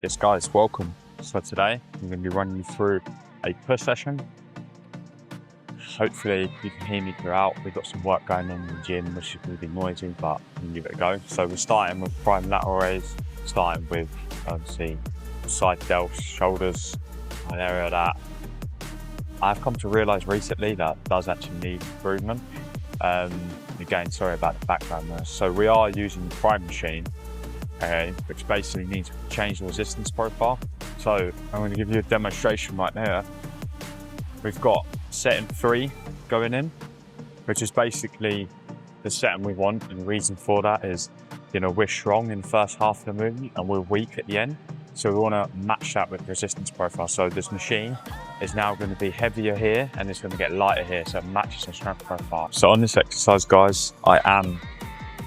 Yes guys, welcome. So today I'm going to be running you through a push session. Hopefully you can hear me throughout. We've got some work going on in the gym which is going to be noisy, but we'll give it a go. So we're starting with prime lateral raise, starting with obviously side delts, shoulders, an area that I've come to realise recently that does actually need improvement. Again, sorry about the background there. So we are using the prime machine, which basically needs to change the resistance profile. So I'm going to give you a demonstration right now. We've got setting 3 going in, which is basically the setting we want. And the reason for that is, we're strong in the first half of the movement and we're weak at the end. So we want to match that with resistance profile. So this machine is now going to be heavier here and it's going to get lighter here. So it matches the strength profile. So on this exercise, guys, I am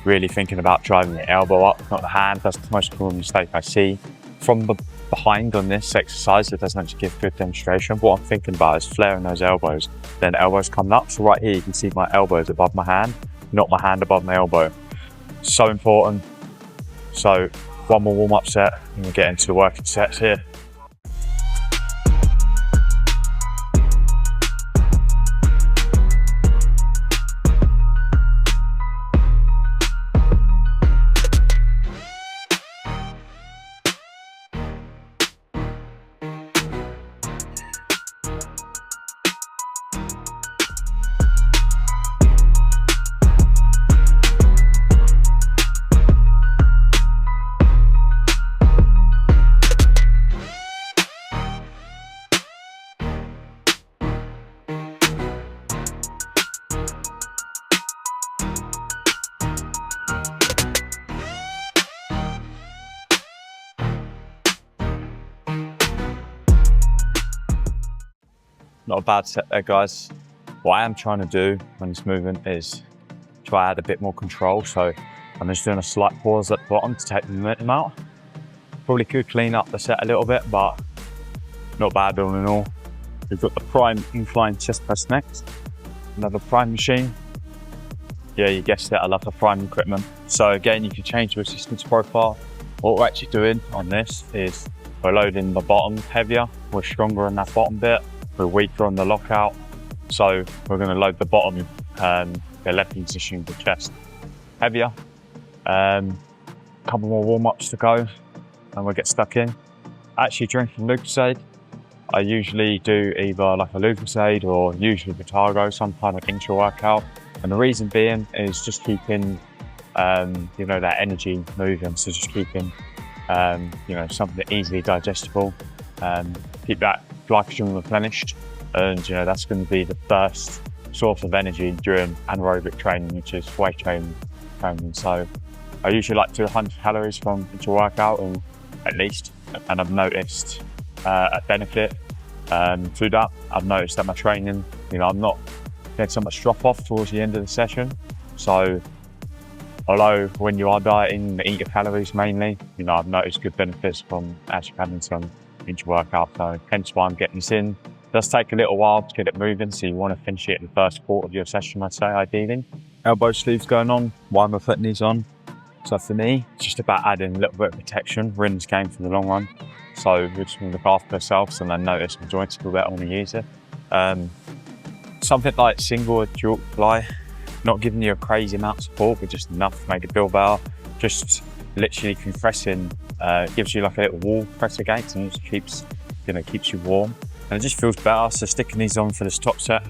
really thinking about driving the elbow up, not the hand. That's the most common mistake I see. From the behind on this exercise, it doesn't actually give good demonstration. What I'm thinking about is flaring those elbows, then elbows coming up. So right here, you can see my elbows above my hand, not my hand above my elbow. So important. So one more warm-up set and we'll get into the working sets here. Not a bad set there, guys. What I am trying to do when this movement is try to add a bit more control. So I'm just doing a slight pause at the bottom to take the momentum out. Probably could clean up the set a little bit, but not bad all in all. We've got the prime incline chest press next. Another prime machine. Yeah, you guessed it, I love the prime equipment. So again, you can change the resistance profile. What we're actually doing on this is we're loading the bottom heavier. We're stronger in that bottom bit. We're weaker on the lockout, so we're going to load the bottom, the left position, the chest heavier. Couple more warm-ups to go, and we'll get stuck in. Actually, drinking Lucozade. I usually do either like a Lucozade or usually Vitago, some kind of intra-workout. And the reason being is just keeping, that energy moving. So just keeping, something easily digestible. Keep that glycogen replenished, and that's going to be the first source of energy during anaerobic training, which is weight training. So I usually like to do 100 calories from each workout, or at least, and I've noticed a benefit to that. I've noticed that my training, I'm not getting so much drop off towards the end of the session. So although when you are dieting, eat your calories mainly, I've noticed good benefits from actually having some intra-workout, so hence why I'm getting this in. It does take a little while to get it moving, so you want to finish it in the first quarter of your session, I'd say, ideally. Elbow sleeves going on, why am I putting these on? So for me, it's just about adding a little bit of protection. We're in this game for the long run, so we just want to look after ourselves and then notice my joints a little better when we use it. Something like single or dual fly, not giving you a crazy amount of support, but just enough to make it feel better. Just literally compressing, gives you like a little wall press against, and it just keeps you warm, and it just feels better. So sticking these on for this top set.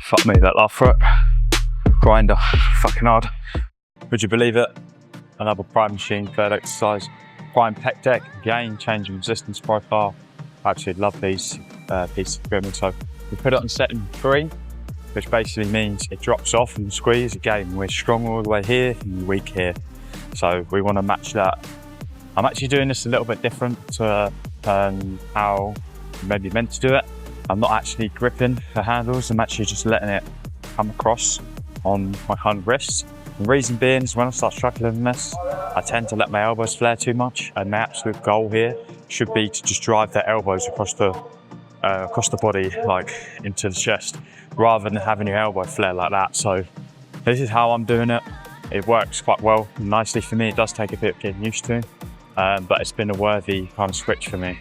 Fuck me, that last foot grinder, fucking hard. Would you believe it? another prime machine, third exercise, prime pec deck, again, changing resistance profile. I absolutely love these pieces of equipment. So we put it on setting 3, which basically means it drops off and squeeze. Again, we're strong all the way here and weak here. So we want to match that. I'm actually doing this a little bit different to how you maybe meant to do it. I'm not actually gripping the handles, I'm actually just letting it come across on my hand wrists. The reason being is when I start struggling in this, I tend to let my elbows flare too much, and the absolute goal here should be to just drive the elbows across the body, like into the chest, rather than having your elbow flare like that. So this is how I'm doing it. It works quite well, nicely for me. It does take a bit of getting used to, but it's been a worthy kind of switch for me.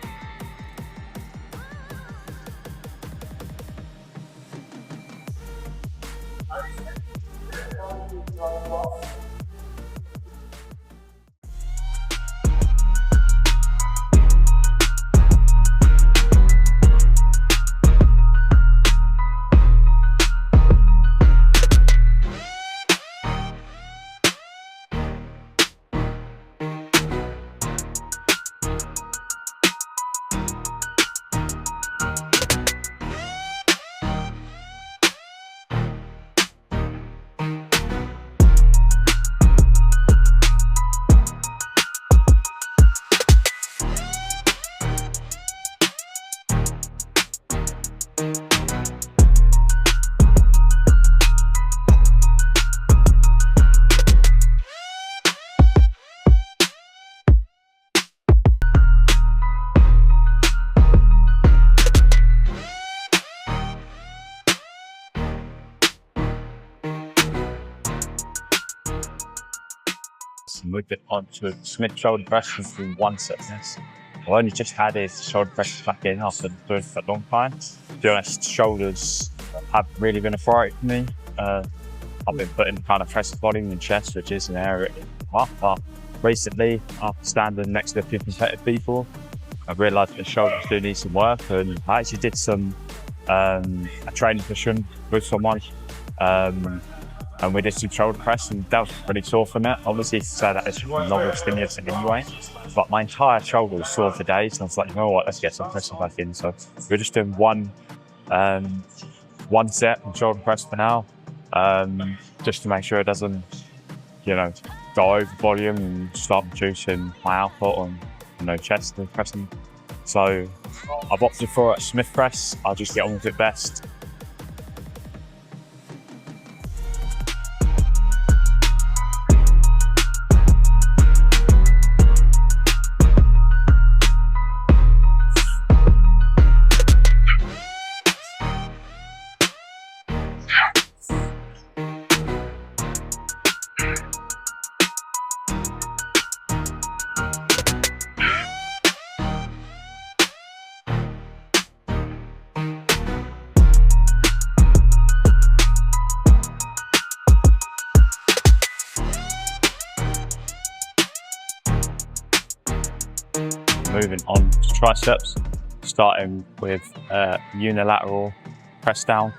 Moved it onto Smith shoulder presses through 1 set. I've only just had his shoulder presses back in after doing it for a long time. To be honest, shoulders haven't really been a priority for me. I've been putting kind of press volume in chest, which is an area but recently, after standing next to a few competitive people, I realised that shoulders do need some work, and I actually did some a training session with someone. And we did some shoulder press, and that was pretty sore from it. Obviously, so that is longer stimulus anyway, but my entire shoulder was sore for days, and I was like, you know what, let's get some pressing back in. So we're just doing one set of shoulder press for now, just to make sure it doesn't, go over volume and start reducing my output on, chest and pressing. So I've opted for a Smith press. I'll just get on with it best. Moving on to triceps, starting with unilateral press down.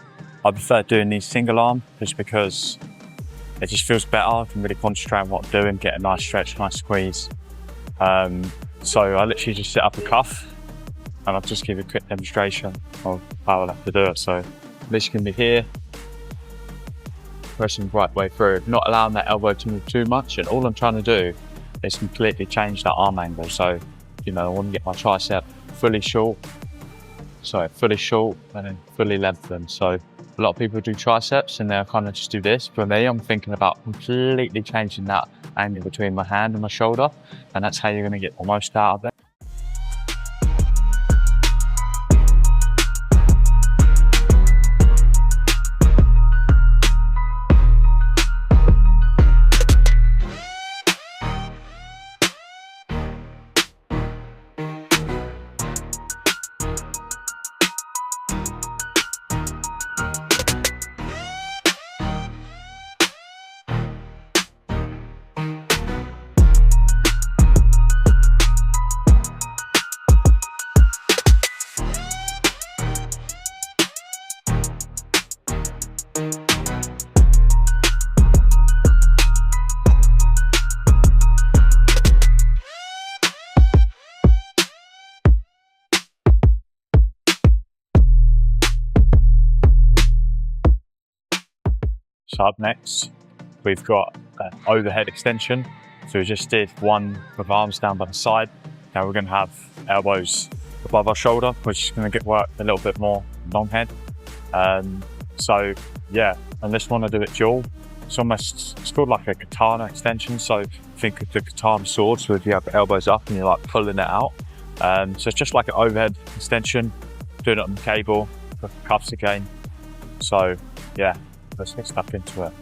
I prefer doing these single arm just because it just feels better. I can really concentrate on what I'm doing, get a nice stretch, nice squeeze. So I literally just set up a cuff, and I'll just give a quick demonstration of how I'll have to do it. So this can be here, pressing the right way through, not allowing that elbow to move too much, and all I'm trying to do is completely change that arm angle. So I want to get my tricep fully short and then fully lengthened. So a lot of people do triceps and they'll kind of just do this. For me, I'm thinking about completely changing that angle between my hand and my shoulder, and that's how you're going to get the most out of it. So up next, we've got overhead extension. So we just did one with arms down by the side. Now we're going to have elbows above our shoulder, which is going to get worked a little bit more long head. So yeah, and this one I do it dual. It's called like a Katana extension. So think of the Katana sword. So if you have elbows up and you're like pulling it out. So it's just like an overhead extension, doing it on the cable, with cuffs again. So yeah, let's get stuck into it.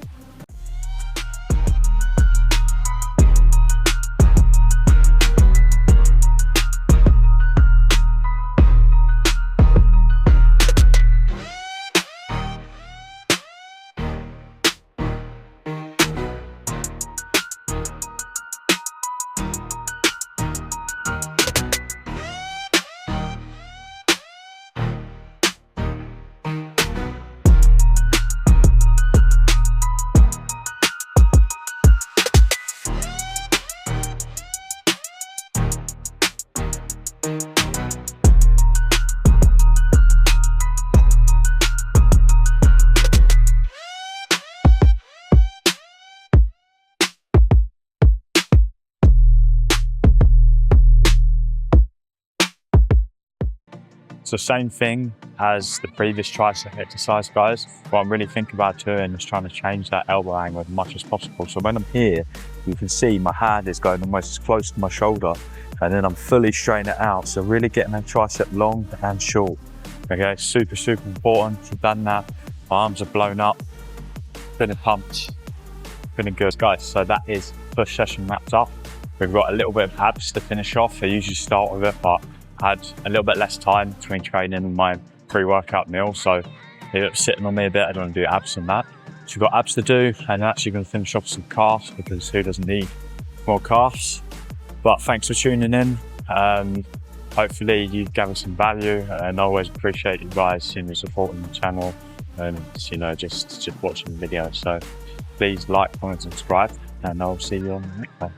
So same thing as the previous tricep exercise, guys. What I'm really thinking about doing is trying to change that elbow angle as much as possible. So when I'm here, you can see my hand is going almost as close to my shoulder, and then I'm fully straightening it out. So really getting that tricep long and short. Okay, super, super important. If you've done that, my arms are blown up, feeling pumped, feeling good. Guys, so that is push session wrapped up. We've got a little bit of abs to finish off. I usually start with it, but I had a little bit less time between training and my pre-workout meal, so it was sitting on me a bit. I don't want to do abs and that. So we've got abs to do, and actually going to finish off some calves, because who doesn't need more calves? But thanks for tuning in. Hopefully you gathered some value, and I always appreciate you guys, supporting the channel and just watching the video. So please like, comment, subscribe, and I'll see you on the next one.